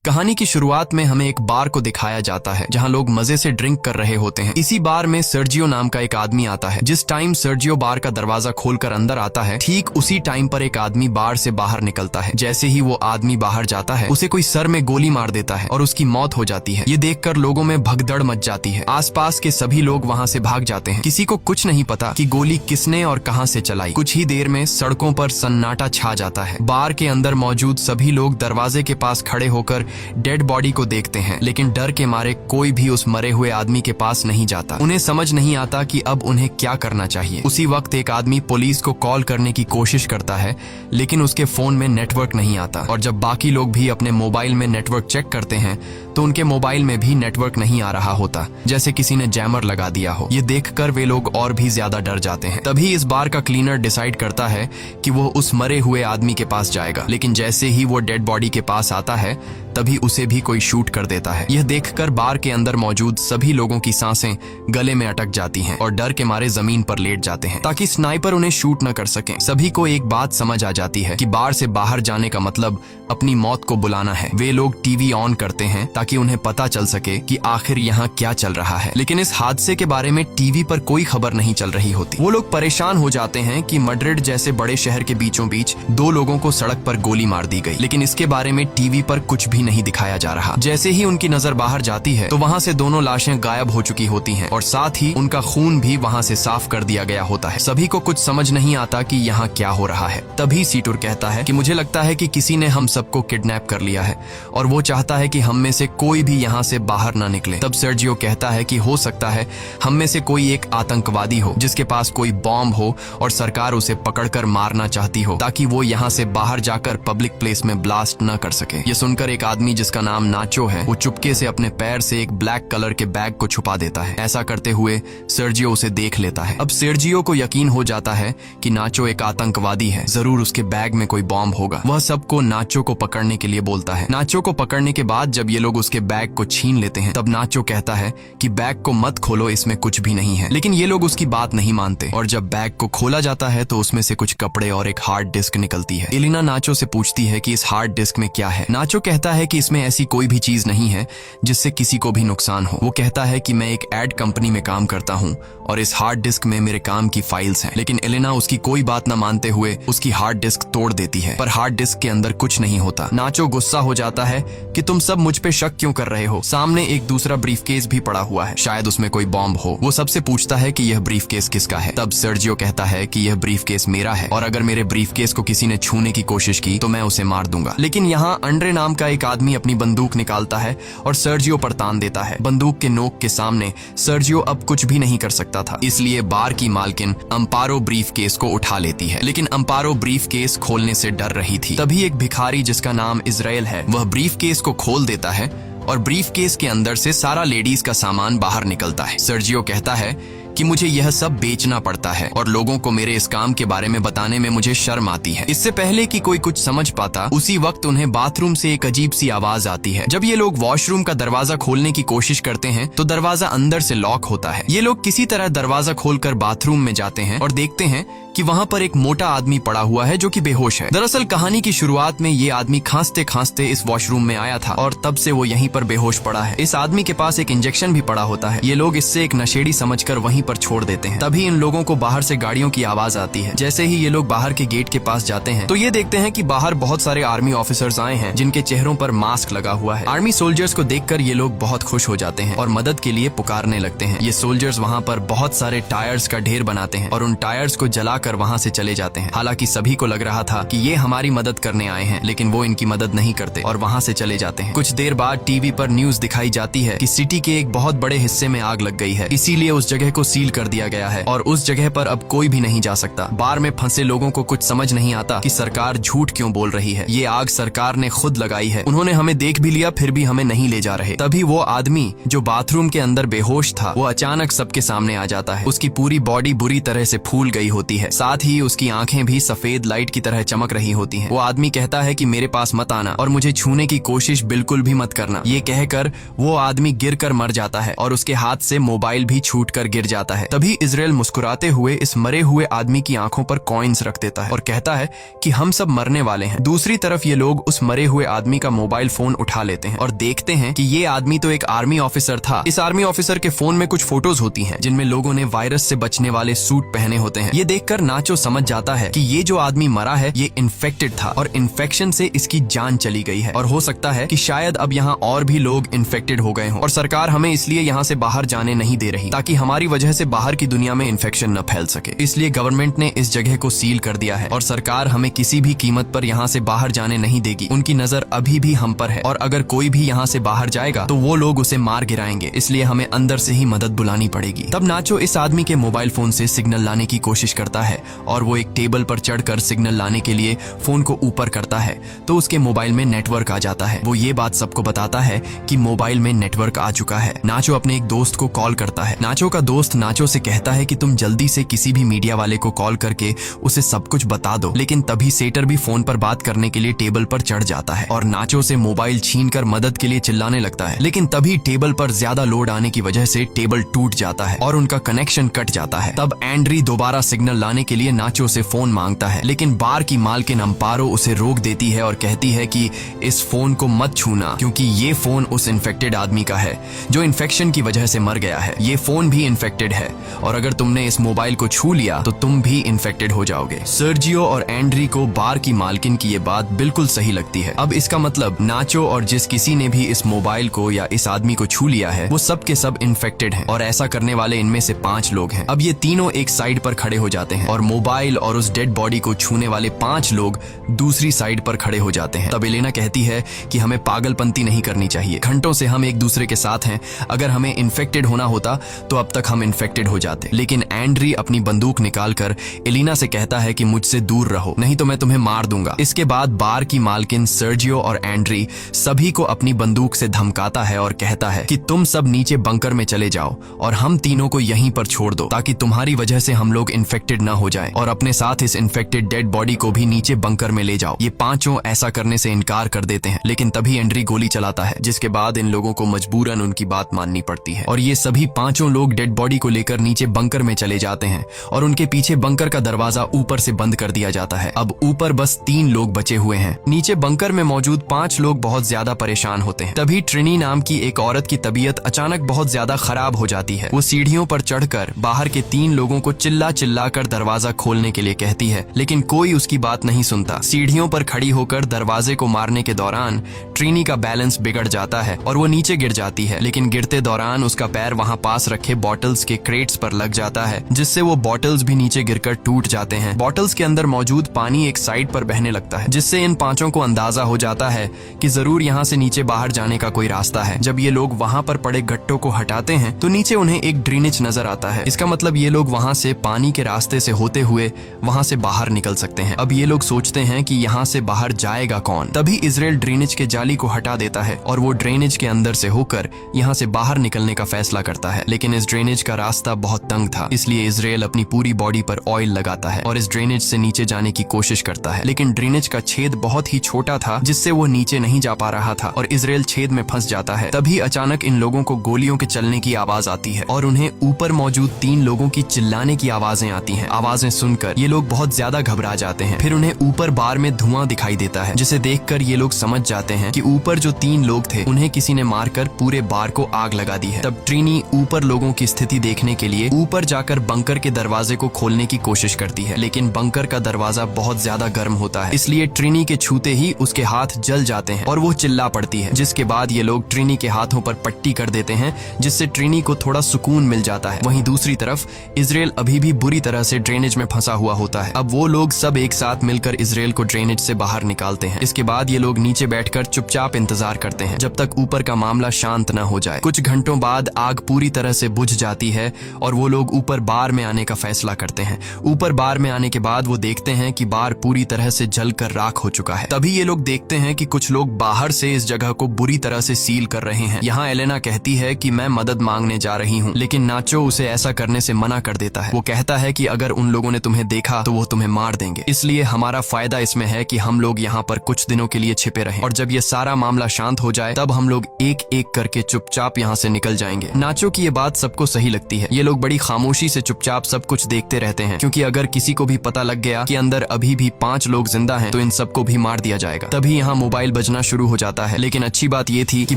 कहानी की शुरुआत में हमें एक बार को दिखाया जाता है जहां लोग मजे से ड्रिंक कर रहे होते हैं। इसी बार में सर्जियो नाम का एक आदमी आता है। जिस टाइम सर्जियो बार का दरवाजा खोलकर अंदर आता है, ठीक उसी टाइम पर एक आदमी बार से बाहर निकलता है। जैसे ही वो आदमी बाहर जाता है, उसे कोई सर में गोली मार देता है और उसकी मौत हो जाती है। ये देखकर लोगों में भगदड़ मच जाती है। आसपास के सभी लोग वहाँ से भाग जाते हैं। किसी को कुछ नहीं पता कि गोली किसने और कहाँ से चलाई। कुछ ही देर में सड़कों पर सन्नाटा छा जाता है। बार के अंदर मौजूद सभी लोग दरवाजे के पास खड़े होकर डेड बॉडी को देखते हैं, लेकिन डर के मारे कोई भी उस मरे हुए आदमी के पास नहीं जाता। उन्हें समझ नहीं आता कि अब उन्हें क्या करना चाहिए। उसी वक्त एक आदमी पुलिस को कॉल करने की कोशिश करता है, लेकिन उसके फोन में नेटवर्क नहीं आता। और जब बाकी लोग भी अपने मोबाइल में नेटवर्क चेक करते हैं तो उनके मोबाइल में भी नेटवर्क नहीं आ रहा होता, जैसे किसी ने जैमर लगा दिया हो। ये देखकर वे लोग और भी ज्यादा डर जाते हैं। तभी इस बार का क्लीनर डिसाइड करता है कि वो उस मरे हुए आदमी के पास जाएगा, लेकिन जैसे ही वो डेड बॉडी के पास आता है तभी उसे भी कोई शूट कर देता है। यह देखकर बार के अंदर मौजूद सभी लोगों की सांसें गले में अटक जाती हैं और डर के मारे जमीन पर लेट जाते हैं ताकि स्नाइपर उन्हें शूट न कर सके। सभी को एक बात समझ आ जाती है कि बार से बाहर जाने का मतलब अपनी मौत को बुलाना है। वे लोग टीवी ऑन करते हैं ताकि उन्हें पता चल सके कि आखिर यहाँ क्या चल रहा है, लेकिन इस हादसे के बारे में टीवी पर कोई खबर नहीं चल रही होती। वो लोग परेशान हो जाते हैं कि मैड्रिड जैसे बड़े शहर के बीचों बीच 2 लोगों को सड़क पर गोली मार दी गई, लेकिन इसके बारे में टीवी पर कुछ भी नहीं दिखाया जा रहा। जैसे ही उनकी नजर बाहर जाती है तो वहाँ से दोनों लाशें गायब हो चुकी होती हैं और साथ ही उनका खून भी वहाँ से साफ कर दिया गया होता है। सभी को कुछ समझ नहीं आता कि यहाँ क्या हो रहा है। तभी सीटूर कहता है कि मुझे लगता है कि किसी ने हम सबको किडनैप कर लिया है और वो चाहता है कि हम में से कोई भी यहाँ से बाहर ना निकले। तब सर्जियो कहता है कि हो सकता है हम में से कोई एक आतंकवादी हो जिसके पास कोई बॉम्ब हो और सरकार उसे पकड़कर मारना चाहती हो ताकि वो यहाँ से बाहर जाकर पब्लिक प्लेस में ब्लास्ट न कर सके। ये सुनकर एक आदमी जिसका नाम नाचो है, वो चुपके से अपने पैर से एक ब्लैक कलर के बैग को छुपा देता है। ऐसा करते हुए सर्जियो उसे देख लेता है। अब सर्जियो को यकीन हो जाता है कि नाचो एक आतंकवादी है, जरूर उसके बैग में कोई बॉम्ब होगा। वह सबको नाचो को पकड़ने के लिए बोलता है। नाचो को पकड़ने के बाद जब ये लोग उसके बैग को छीन लेते हैं तब नाचो कहता है कि बैग को मत खोलो, इसमें कुछ भी नहीं है, लेकिन ये लोग उसकी बात नहीं मानते और जब बैग को खोला जाता है तो उसमें से कुछ कपड़े और एक हार्ड डिस्क निकलती है। एलिना नाचो से पूछती है कि इस हार्ड डिस्क में क्या है। नाचो कहता है कि इसमें ऐसी कोई भी चीज नहीं है जिससे किसी को भी नुकसान हो। वो कहता है कि मैं एक एड कंपनी में काम करता हूँ और इस हार्ड डिस्क में मेरे काम की फाइल्स हैं, लेकिन एलिना उसकी कोई बात न मानते हुए उसकी हार्ड डिस्क तोड़ देती है, पर हार्ड डिस्क के अंदर कुछ नहीं होता। नाचो गुस्सा हो जाता है कि तुम सब मुझ पे शक क्यों कर रहे हो, सामने एक दूसरा ब्रीफकेस भी पड़ा हुआ है, शायद उसमें कोई बॉम्ब हो। वो सबसे पूछता है कि यह ब्रीफकेस किसका है। तब सर्जियो कहता है कि यह ब्रीफकेस मेरा है और अगर मेरे ब्रीफकेस को किसी ने छूने की कोशिश की तो मैं उसे मार दूंगा। लेकिन यहाँ अंड्रे नाम का एक आदमी अपनी बंदूक निकालता है और सर्जियो पर तान देता है। बंदूक के नोक के सामने सर्जियो अब कुछ भी नहीं कर सकता था, इसलिए बार की मालकिन अम्पारो ब्रीफकेस को उठा लेती है, लेकिन अम्पारो ब्रीफकेस खोलने से डर रही थी। तभी एक भिखारी जिसका नाम इजराइल है, वह ब्रीफकेस को खोल देता है और ब्रीफकेस के अंदर से सारा लेडीज का सामान बाहर निकलता है। सर्जियो कहता है कि मुझे यह सब बेचना पड़ता है और लोगों को मेरे इस काम के बारे में बताने में मुझे शर्म आती है। इससे पहले कि कोई कुछ समझ पाता, उसी वक्त उन्हें बाथरूम से एक अजीब सी आवाज आती है। जब ये लोग वॉशरूम का दरवाजा खोलने की कोशिश करते हैं तो दरवाजा अंदर से लॉक होता है। ये लोग किसी तरह दरवाजा खोलकर बाथरूम में जाते हैं और देखते हैं कि वहाँ पर एक मोटा आदमी पड़ा हुआ है जो कि बेहोश है। दरअसल कहानी की शुरुआत में ये आदमी खांसते खांसते इस वॉशरूम में आया था और तब से वो यहीं पर बेहोश पड़ा है। इस आदमी के पास एक इंजेक्शन भी पड़ा होता है। ये लोग इससे एक नशेड़ी समझकर वहीं पर छोड़ देते हैं। तभी इन लोगों को बाहर से गाड़ियों की आवाज आती है। जैसे ही ये लोग बाहर के गेट के पास जाते हैं तो ये देखते हैं कि बाहर बहुत सारे आर्मी ऑफिसर्स आए हैं जिनके चेहरों पर मास्क लगा हुआ है। आर्मी सोल्जर्स को देखकर ये लोग बहुत खुश हो जाते हैं और मदद के लिए पुकारने लगते हैं। ये सोल्जर्स वहाँ पर बहुत सारे टायर्स का ढेर बनाते हैं और उन टायर्स को जलाकर वहाँ से चले जाते हैं। हालांकि सभी को लग रहा था कि ये हमारी मदद करने आए हैं, लेकिन वो इनकी मदद नहीं करते और वहाँ से चले जाते हैं। कुछ देर बाद टीवी पर न्यूज दिखाई जाती है कि सिटी के एक बहुत बड़े हिस्से में आग लग गई है, इसीलिए उस जगह को सील कर दिया गया है और उस जगह पर अब कोई भी नहीं जा सकता। बार में फंसे लोगों को कुछ समझ नहीं आता कि सरकार झूठ क्यों बोल रही है। ये आग सरकार ने खुद लगाई है, उन्होंने हमें देख भी लिया फिर भी हमें नहीं ले जा रहे। तभी वो आदमी जो बाथरूम के अंदर बेहोश था वो अचानक सबके सामने आ जाता है। उसकी पूरी बॉडी बुरी तरह से फूल गई होती है, साथ ही उसकी आंखें भी सफेद लाइट की तरह चमक रही होती हैं। वो आदमी कहता है कि मेरे पास मत आना और मुझे छूने की कोशिश बिल्कुल भी मत करना। ये कहकर वो आदमी गिरकर मर जाता है और उसके हाथ से मोबाइल भी छूटकर गिर जाता है। तभी इजराइल मुस्कुराते हुए इस मरे हुए आदमी की आंखों पर कॉइन्स रख देता है और कहता है कि हम सब मरने वाले हैं। दूसरी तरफ ये लोग उस मरे हुए आदमी का मोबाइल फोन उठा लेते हैं और देखते हैं कि ये आदमी तो एक आर्मी ऑफिसर था। इस आर्मी ऑफिसर के फोन में कुछ फोटोज होती हैं जिनमें लोगों ने वायरस से बचने वाले सूट पहने होते हैं। ये देखकर नाचो समझ जाता है कि ये जो आदमी मरा है ये इन्फेक्टेड था और इन्फेक्शन से इसकी जान चली गई है और हो सकता है कि शायद अब यहाँ और भी लोग इन्फेक्टेड हो गए हों और सरकार हमें इसलिए यहाँ से बाहर जाने नहीं दे रही ताकि हमारी वजह से बाहर की दुनिया में इन्फेक्शन न फैल सके। इसलिए गवर्नमेंट ने इस जगह को सील कर दिया है और सरकार हमें किसी भी कीमत पर यहाँ से बाहर जाने नहीं देगी। उनकी नजर अभी भी हम पर है और अगर कोई भी यहाँ से बाहर जाएगा तो वो लोग उसे मार गिराएंगे, इसलिए हमें अंदर से ही मदद बुलानी पड़ेगी। तब नाचो इस आदमी के मोबाइल फोन से सिग्नल लाने की कोशिश करता है और वो एक टेबल पर चढ़कर सिग्नल लाने के लिए फोन को ऊपर करता है तो उसके मोबाइल में नेटवर्क आ जाता है। वो ये बात सबको बताता है कि मोबाइल में नेटवर्क आ चुका है। नाचो अपने एक दोस्त को कॉल करता है। नाचो का दोस्त नाचो से कहता है कि तुम जल्दी से किसी भी मीडिया वाले को कॉल करके उसे सब कुछ बता दो। लेकिन तभी सेटर भी फोन पर बात करने के लिए टेबल पर चढ़ जाता है और नाचो से मोबाइल छीनकर मदद के लिए चिल्लाने लगता है। लेकिन तभी टेबल पर ज्यादा लोड आने की वजह से टेबल टूट जाता है और उनका कनेक्शन कट जाता है। तब एंड्री दोबारा सिग्नल लाने के लिए नाचो से फोन मांगता है, लेकिन बार की मालकिन अम्पारो उसे रोक देती है और कहती है कि इस फोन को मत छूना क्योंकि ये फोन उस इन्फेक्टेड आदमी का है जो इन्फेक्शन की वजह से मर गया है। ये फोन भी इन्फेक्टेड है और अगर तुमने इस मोबाइल को छू लिया तो तुम भी इन्फेक्टेड हो जाओगे। सर्जियो और एंड्री को बार की मालकिन की ये बात बिल्कुल सही लगती है। अब इसका मतलब नाचो और जिस किसी ने भी इस मोबाइल को या इस आदमी को छू लिया है वो सब के सब इन्फेक्टेड हैं और ऐसा करने वाले इनमें से 5 लोग हैं। अब ये तीनों एक साइड पर खड़े हो जाते हैं और मोबाइल और उस डेड बॉडी को छूने वाले 5 लोग दूसरी साइड पर खड़े हो जाते हैं। तब एलेना कहती है कि हमें पागलपंती नहीं करनी चाहिए। घंटों से हम एक दूसरे के साथ हैं, अगर हमें इन्फेक्टेड होना होता तो अब तक हम इन्फेक्टेड हो जाते। लेकिन एंड्री अपनी बंदूक निकालकर एलेना से कहता है कि मुझसे दूर रहो नहीं तो मैं तुम्हें मार दूंगा। इसके बाद बार की मालकिन सर्जियो और एंड्री सभी को अपनी बंदूक से धमकाता है और कहता है कि तुम सब नीचे बंकर में चले जाओ और हम तीनों को यहीं पर छोड़ दो ताकि तुम्हारी वजह से हम लोग इन्फेक्टेड ना हो जाएं और अपने साथ इस इन्फेक्टेड डेड बॉडी को भी नीचे बंकर में ले जाओ। ये पांचों ऐसा करने से इनकार कर देते हैं, लेकिन तभी एंड्री गोली चलाता है जिसके बाद इन लोगों को मजबूरन उनकी बात माननी पड़ती है और ये सभी पांचों लोग डेड बॉडी को लेकर नीचे बंकर में चले जाते हैं और उनके पीछे बंकर का दरवाजा ऊपर से बंद कर दिया जाता है। अब ऊपर बस 3 लोग बचे हुए हैं। नीचे बंकर में मौजूद 5 लोग बहुत ज्यादा परेशान होते हैं। तभी ट्रिनी नाम की एक औरत की तबीयत अचानक बहुत ज्यादा खराब हो जाती है। वो सीढ़ियों पर चढ़कर बाहर के 3 लोगों को चिल्ला चिल्ला कर दरवाजा खोलने के लिए कहती है, लेकिन कोई उसकी बात नहीं सुनता। सीढ़ियों पर खड़ी होकर दरवाजे को मारने के दौरान ट्रिनी का बैलेंस बिगड़ जाता है और वो नीचे गिर जाती है, लेकिन गिरते दौरान उसका पैर वहां पास रखे बॉटल्स के क्रेट्स पर लग जाता है जिससे वो बॉटल्स भी नीचे गिरकर टूट जाते हैं। बॉटल्स के अंदर मौजूद पानी एक साइड पर बहने लगता है जिससे इन 5 को अंदाजा हो जाता है कि जरूर यहाँ से नीचे बाहर जाने का कोई रास्ता है। जब ये लोग वहाँ पर पड़े गट्टों को हटाते हैं तो नीचे उन्हें एक ड्रेनेज नजर आता है। इसका मतलब ये लोग वहाँ से पानी के रास्ते से होते हुए वहाँ से बाहर निकल सकते हैं। अब ये लोग सोचते हैं कि यहाँ से बाहर जाएगा कौन। तभी इजराइल ड्रेनेज के जाली को हटा देता है और वो ड्रेनेज के अंदर से होकर यहाँ से बाहर निकलने का फैसला करता है, लेकिन इस ड्रेनेज का रास्ता बहुत तंग था, इसलिए इजराइल अपनी पूरी बॉडी पर ऑयल लगाता है और इस ड्रेनेज से नीचे जाने की कोशिश करता है, लेकिन ड्रेनेज का छेद बहुत ही छोटा था जिससे वो नीचे नहीं जा पा रहा था और इजराइल छेद में फंस जाता है। तभी अचानक इन लोगों को गोलियों के चलने की आवाज आती है और उन्हें ऊपर मौजूद 3 लोगों की चिल्लाने की आवाजें आती हैं। आवाजें सुनकर ये लोग बहुत ज्यादा घबरा जाते हैं। फिर उन्हें ऊपर बार में धुआं दिखाई देता है जिसे देखकर ये लोग समझ जाते हैं कि ऊपर जो 3 लोग थे उन्हें किसी ने मारकर पूरे बार को आग लगा दी है। तब ट्रिनी ऊपर लोगों की स्थिति देखने के लिए ऊपर जाकर बंकर के दरवाजे को खोलने की कोशिश करती है, लेकिन बंकर का दरवाजा बहुत ज्यादा गर्म होता है, इसलिए ट्रिनी के छूते ही उसके हाथ जल जाते हैं और वो चिल्ला पड़ती है, जिसके बाद ये लोग ट्रिनी के हाथों पर पट्टी कर देते हैं जिससे ट्रिनी को थोड़ा सुकून मिल जाता है। वहीं दूसरी तरफ इजराइल अभी भी बुरी तरह से ड्रेनेज में फंसा हुआ होता है। अब वो लोग सब एक साथ मिलकर इजराइल को ड्रेनेज से बाहर निकालते हैं। इसके बाद ये लोग नीचे बैठकर चुपचाप इंतजार करते हैं जब तक ऊपर का मामला शांत न हो जाए। कुछ घंटों बाद आग पूरी तरह से बुझ जाती है और वो लोग ऊपर बार में आने का फैसला करते हैं। ऊपर बार में आने के बाद वो देखते हैं कि बार पूरी तरह से जलकर राख हो चुका है। तभी ये लोग देखते हैं कि कुछ लोग बाहर से इस जगह को बुरी तरह से सील कर रहे हैं। यहाँ एलेना कहती है कि मैं मदद मांगने जा रही हूँ, लेकिन नाचो उसे ऐसा करने से मना कर देता है। वो कहता है कि अगर उन लोगों ने तुम्हें देखा तो वो तुम्हें मार देंगे, इसलिए हमारा फायदा इसमें है कि हम लोग यहाँ पर कुछ दिनों के लिए छिपे रहें और जब ये सारा मामला शांत हो जाए तब हम लोग एक एक करके चुपचाप यहाँ से निकल जाएंगे। नाचो की ये बात सबको सही लगती है। ये लोग बड़ी खामोशी से चुपचाप सब कुछ देखते रहते हैं, क्योंकि अगर किसी को भी पता लग गया कि अंदर अभी भी 5 लोग जिंदा हैं तो इन सबको भी मार दिया जाएगा। तभी यहाँ मोबाइल बजना शुरू हो जाता है। लेकिन अच्छी बात ये थी कि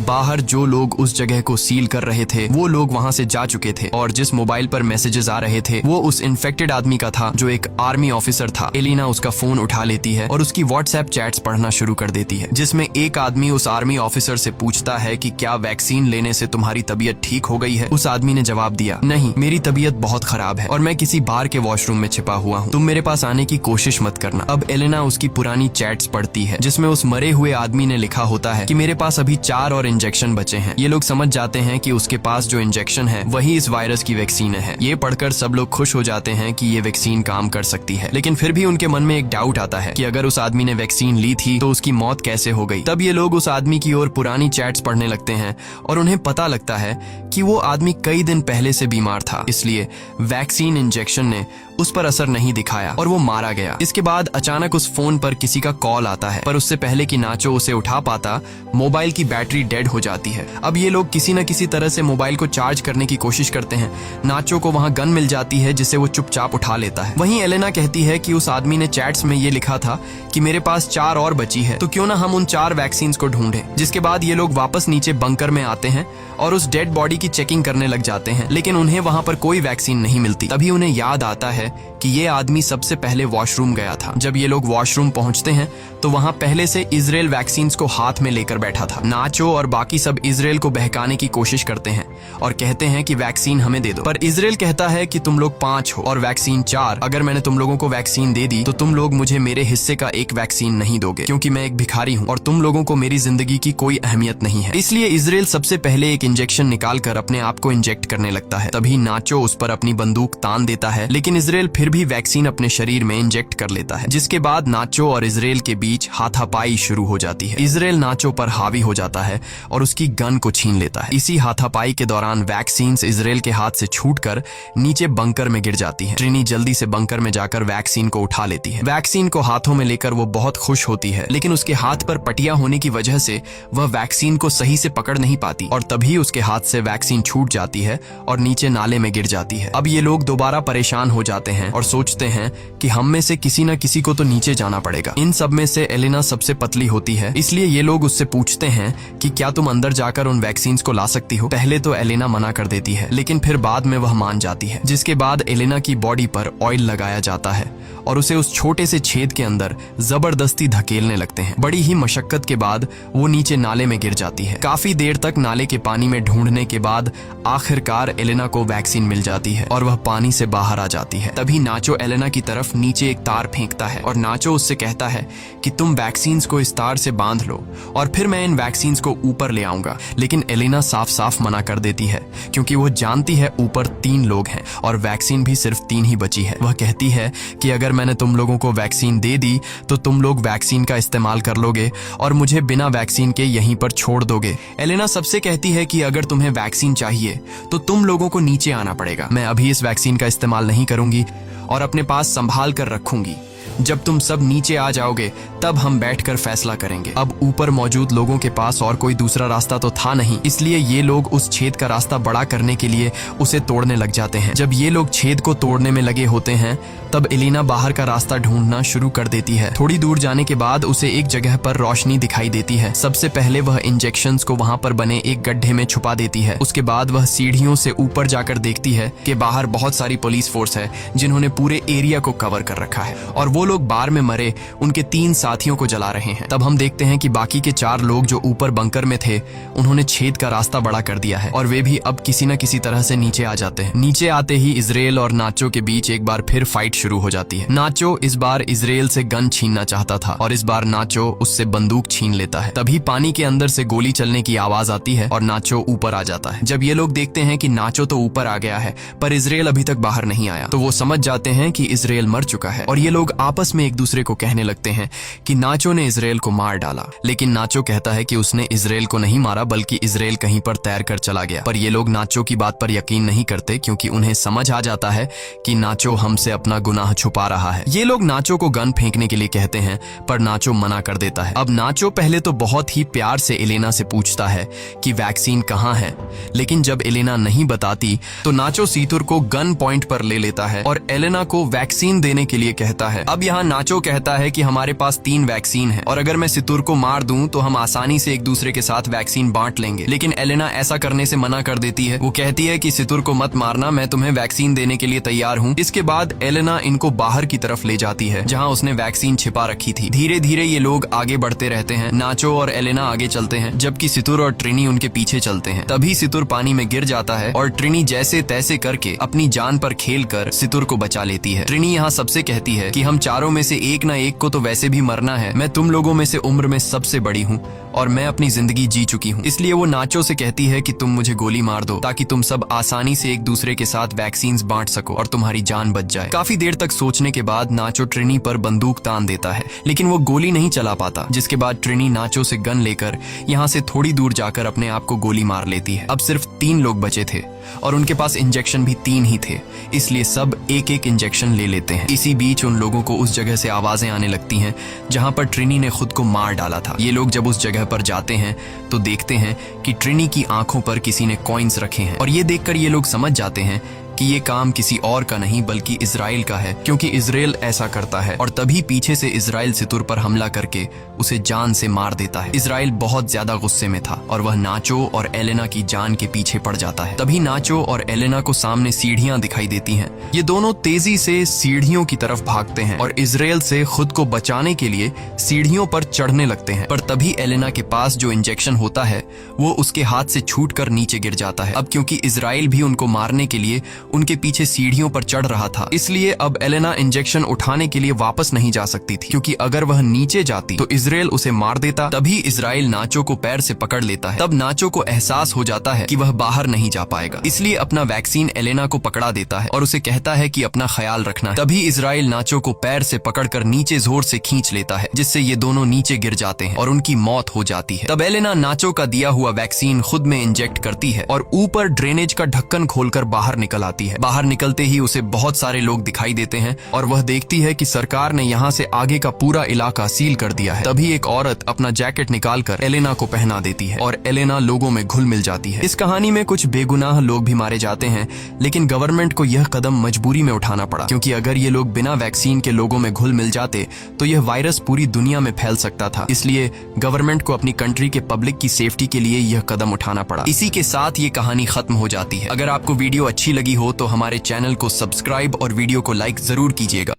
बाहर जो लोग उस जगह को सील कर रहे थे वो लोग वहाँ से जा चुके थे और जिस मोबाइल पर मैसेजेस आ रहे थे वो उस इन्फेक्टेड आदमी का था जो एक आर्मी ऑफिसर था। एलिना उसका फोन उठा लेती है और उसकी व्हाट्सएप चैट्स पढ़ना शुरू कर देती है, जिसमें एक आदमी उस आर्मी ऑफिसर से पूछता है कि क्या वैक्सीन लेने से तुम्हारी तबीयत ठीक हो गई है। उस आदमी ने जवाब दिया, नहीं, मेरी तबीयत बहुत खराब है और मैं किसी बार के वॉशरूम में छिपा हुआ हूँ, तुम मेरे पास आने की कोशिश मत करना। अब एलेना उसकी पुरानी चैट्स पढ़ती है जिसमें उस मरे हुए आदमी ने लिखा होता है कि मेरे पास अभी 4 और इंजेक्शन बचे हैं। ये लोग समझ जाते हैं कि उसके पास जो इंजेक्शन है वही इस वायरस की वैक्सीन है। ये पढ़कर सब लोग खुश हो जाते हैं कि ये वैक्सीन काम कर सकती है, लेकिन फिर भी उनके मन में एक डाउट आता है कि अगर उस आदमी ने वैक्सीन ली थी तो उसकी मौत कैसे हो गई। तब ये लोग उस आदमी की ओर पुरानी चैट्स पढ़ने लगते हैं और उन्हें पता लगता है कि वो आदमी कई दिन पहले से बीमार था, इसलिए वैक्सीन इंजेक्शन ने उस पर असर नहीं दिखाया और वो मारा गया। इसके बाद अचानक उस फोन पर किसी का कॉल आता है, पर उससे पहले कि नाचो उसे उठा पाता, मोबाइल की बैटरी डेड हो जाती है। अब ये लोग किसी न किसी तरह से मोबाइल को चार्ज करने की कोशिश करते हैं। नाचो को वहाँ गन मिल जाती है जिसे वो चुपचाप उठा लेता है। वहीं एलेना कहती है कि उस आदमी ने चैट्स में ये लिखा था कि मेरे पास 4 और बची है, तो क्यों ना हम उन 4 वैक्सीन को ढूंढें। जिसके बाद ये लोग वापस नीचे बंकर में आते हैं और उस डेड बॉडी की चेकिंग करने लग जाते हैं, लेकिन उन्हें वहाँ पर कोई वैक्सीन नहीं मिलती। तभी उन्हें याद आता है कि ये आदमी सबसे पहले वॉशरूम गया था। जब ये लोग वॉशरूम पहुंचते हैं तो वहाँ पहले से इजराइल वैक्सीन को हाथ में लेकर बैठा था। नाचो और बाकी सब इजराइल को बहकाने की कोशिश करते हैं और कहते हैं कि वैक्सीन हमें दे दो, पर इजराइल कहता है कि तुम लोग 5 हो और वैक्सीन 4। अगर मैंने तुम लोगों को वैक्सीन दे दी तो तुम लोग मुझे मेरे हिस्से का एक वैक्सीन नहीं दोगे, क्योंकि मैं एक भिखारी हूँ और तुम लोगों को मेरी जिंदगी की कोई अहमियत नहीं है। इसलिए इजराइल सबसे पहले एक इंजेक्शन निकालकर अपने आप को इंजेक्ट करने लगता है। तभी नाचो उस पर अपनी बंदूक तान देता है, लेकिन इजराइल फिर भी वैक्सीन अपने शरीर में इंजेक्ट कर लेता है, जिसके बाद नाचो और इजराइल के बीच हाथापाई शुरू हो जाती है। इजराइल नाचो पर हावी हो जाता है और उसकी गन को छीन लेता है। इसी हाथापाई के दौरान वैक्सीन इजराइल के हाथ से छूटकर नीचे बंकर में गिर जाती है। ट्रिनी जल्दी से बंकर में जाकर वैक्सीन को उठा लेती है। वैक्सीन को हाथों में लेकर वो बहुत खुश होती है, लेकिन उसके हाथ पर पटिया होने की वजह से वह वैक्सीन को सही से पकड़ नहीं पाती और तभी उसके हाथ से वैक्सीन छूट जाती है और नीचे नाले में गिर जाती है। अब ये लोग दोबारा परेशान हो जाते हैं और सोचते हैं कि हम में से किसी न किसी को तो नीचे जाना पड़ेगा। इन सब में से एलेना सबसे पतली होती है, इसलिए ये लोग उससे पूछते हैं कि क्या तुम अंदर जाकर उन वैक्सीन को ला सकती हो। पहले तो एलेना मना कर देती है, लेकिन फिर बाद में वह मान जाती है। जिसके बाद एलेना की बॉडी पर ऑयल लगाया जाता है और उसे उस छोटे से छेद के अंदर जबरदस्ती धकेलने लगते हैं। बड़ी ही मशक्कत के बाद वो नीचे नाले में गिर जाती है। काफी देर तक नाले के पानी में ढूंढने के बाद आखिरकार एलेना को वैक्सीन मिल जाती है और वह पानी से बाहर आ जाती है। तभी नाचो एलेना की तरफ नीचे एक तार फेंकता है और नाचो उससे कहता है कि तुम वैक्सीन को इस तार से बांध लो और फिर मैं इन वैक्सीन को ऊपर ले आऊंगा। लेकिन एलेना साफ साफ मना कर देती है, क्योंकि वो जानती है ऊपर 3 लोग हैं और वैक्सीन भी सिर्फ 3 ही बची है। वह कहती है कि अगर मैंने तुम लोगों को वैक्सीन दे दी तो तुम लोग वैक्सीन का इस्तेमाल कर लोगे और मुझे बिना वैक्सीन के यहीं पर छोड़ दोगे। एलेना सबसे कहती है कि अगर तुम्हें वैक्सीन चाहिए तो तुम लोगों को नीचे आना पड़ेगा। मैं अभी इस वैक्सीन का इस्तेमाल नहीं करूंगी और अपने पास संभाल कर रखूंगी। जब तुम सब नीचे आ जाओगे तब हम बैठकर फैसला करेंगे। अब ऊपर मौजूद लोगों के पास और कोई दूसरा रास्ता तो था नहीं, इसलिए ये लोग उस छेद का रास्ता बड़ा करने के लिए उसे तोड़ने लग जाते हैं। जब ये लोग छेद को तोड़ने में लगे होते हैं तब एलिना बाहर का रास्ता ढूंढना शुरू कर देती है। थोड़ी दूर जाने के बाद उसे एक जगह पर रोशनी दिखाई देती है। सबसे पहले वह इंजेक्शंस को वहां पर बने एक गड्ढे में छुपा देती है। उसके बाद वह सीढ़ियों से ऊपर जाकर देखती है कि बाहर बहुत सारी पुलिस फोर्स है जिन्होंने पूरे एरिया को कवर कर रखा है और वो लोग बार में मरे उनके 3 साथियों को जला रहे हैं। तब हम देखते हैं कि बाकी के 4 लोग जो ऊपर बंकर में थे उन्होंने छेद का रास्ता बड़ा कर दिया है और वे भी अब किसी न किसी तरह से नीचे आ जाते हैं। नीचे आते ही इजराइल और नाचो के बीच एक बार फिर फाइट शुरू हो जाती है। नाचो इस बार इजराइल से गन छीनना चाहता था और इस बार नाचो उससे बंदूक छीन लेता है। तभी पानी के अंदर से गोली चलने की आवाज आती है और नाचो ऊपर आ जाता है। जब ये लोग देखते हैं कि नाचो तो ऊपर आ गया है पर इजराइल अभी तक बाहर नहीं आया तो वो समझ जाते हैं कि इजराइल मर चुका है और ये लोग आपस में एक दूसरे को कहने लगते हैं कि नाचो ने इजराइल को मार डाला। लेकिन नाचो कहता है कि उसने इजराइल को नहीं मारा बल्कि इजराइल कहीं पर तैर कर चला गया। पर ये लोग नाचो की बात पर यकीन नहीं करते क्योंकि उन्हें समझ आ जाता है कि नाचो हमसे अपना गुनाह छुपा रहा है। ये लोग नाचो को गन फेंकने के लिए कहते हैं पर नाचो मना कर देता है। अब नाचो पहले तो बहुत ही प्यार से एलेना से पूछता है कि वैक्सीन कहाँ है, लेकिन जब एलेना नहीं बताती तो नाचो सीतुर को गन पॉइंट पर ले लेता है और एलेना को वैक्सीन देने के लिए कहता है। अब यहाँ नाचो कहता है कि हमारे पास 3 वैक्सीन है और अगर मैं सितुर को मार दूं तो हम आसानी से एक दूसरे के साथ वैक्सीन बांट लेंगे। लेकिन एलेना ऐसा करने से मना कर देती है। वो कहती है कि सितुर को मत मारना, मैं तुम्हें वैक्सीन देने के लिए तैयार हूँ। इसके बाद एलेना इनको बाहर की तरफ ले जाती है जहाँ उसने वैक्सीन छिपा रखी थी। धीरे धीरे ये लोग आगे बढ़ते रहते हैं। नाचो और एलेना आगे चलते हैं जबकि सितुर और ट्रिनी उनके पीछे चलते हैं। तभी सितुर पानी में गिर जाता है और ट्रिनी जैसे तैसे करके अपनी जान पर खेल कर सितुर को बचा लेती है। ट्रिनी यहाँ सबसे कहती है कि हम चारों में से एक ना एक को तो वैसे भी मरना है। मैं तुम लोगों में से उम्र में सबसे बड़ी हूँ और मैं अपनी जिंदगी जी चुकी हूँ, इसलिए वो नाचो से कहती है कि तुम मुझे गोली मार दो ताकि तुम सब आसानी से एक दूसरे के साथ वैक्सीन बांट सको और तुम्हारी जान बच जाए। काफी देर तक सोचने के बाद नाचो ट्रिनी पर बंदूक तान देता है लेकिन वो गोली नहीं चला पाता, जिसके बाद ट्रिनी नाचो से गन लेकर यहाँ से थोड़ी दूर जाकर अपने आप को गोली मार लेती है। अब सिर्फ 3 लोग बचे थे और उनके पास इंजेक्शन भी 3 ही थे, इसलिए सब एक एक इंजेक्शन ले लेते हैं। इसी बीच उन लोगों को उस जगह से आवाजें आने लगती हैं जहां पर ट्रिनी ने खुद को मार डाला था। ये लोग जब उस जगह पर जाते हैं तो देखते हैं कि ट्रिनी की आंखों पर किसी ने कॉइन्स रखे हैं और ये देखकर ये लोग समझ जाते हैं कि ये काम किसी और का नहीं बल्कि इजराइल का है, क्योंकि इजराइल ऐसा करता है। और तभी पीछे से इजराइल सितुर पर हमला करके उसे जान से मार देता है। इजराइल बहुत ज्यादा गुस्से में था और वह नाचो और एलेना की जान के पीछे पड़ जाता है। तभी नाचो और एलेना को सामने सीढ़ियां दिखाई देती हैं। ये दोनों तेजी से सीढ़ियों की तरफ भागते हैं और इजराइल से खुद को बचाने के लिए सीढ़ियों पर चढ़ने लगते हैं। पर तभी एलेना के पास जो इंजेक्शन होता है वो उसके हाथ से छूटकर नीचे गिर जाता है। अब क्योंकि इजराइल भी उनको मारने के लिए उनके पीछे सीढ़ियों पर चढ़ रहा था, इसलिए अब एलेना इंजेक्शन उठाने के लिए वापस नहीं जा सकती थी, क्योंकि अगर वह नीचे जाती तो इजराइल उसे मार देता। तभी इजराइल नाचो को पैर से पकड़ लेता है। तब नाचो को एहसास हो जाता है कि वह बाहर नहीं जा पाएगा, इसलिए अपना वैक्सीन एलेना को पकड़ा देता है और उसे कहता है कि अपना ख्याल रखना है। तभी इजराइल नाचो को पैर से पकड़कर नीचे जोर से खींच लेता है, जिससे ये दोनों नीचे गिर जाते हैं और उनकी मौत हो जाती है। तब एलेना नाचो का दिया हुआ वैक्सीन खुद में इंजेक्ट करती है और ऊपर ड्रेनेज का ढक्कन खोलकर बाहर निकल आती है। बाहर निकलते ही उसे बहुत सारे लोग दिखाई देते हैं और वह देखती है कि सरकार ने यहाँ से आगे का पूरा इलाका सील कर दिया है। तभी एक औरत अपना जैकेट निकालकर एलेना को पहना देती है और एलेना लोगों में घुल मिल जाती है। इस कहानी में कुछ बेगुनाह लोग भी मारे जाते हैं, लेकिन गवर्नमेंट को यह कदम मजबूरी में उठाना पड़ा, क्योंकि अगर ये लोग बिना वैक्सीन के लोगों में घुल मिल जाते तो यह वायरस पूरी दुनिया में फैल सकता था। इसलिए गवर्नमेंट को अपनी कंट्री के पब्लिक की सेफ्टी के लिए यह कदम उठाना पड़ा। इसी के साथ ये कहानी खत्म हो जाती है। अगर आपको वीडियो अच्छी लगी हो तो हमारे चैनल को सब्सक्राइब और वीडियो को लाइक जरूर कीजिएगा।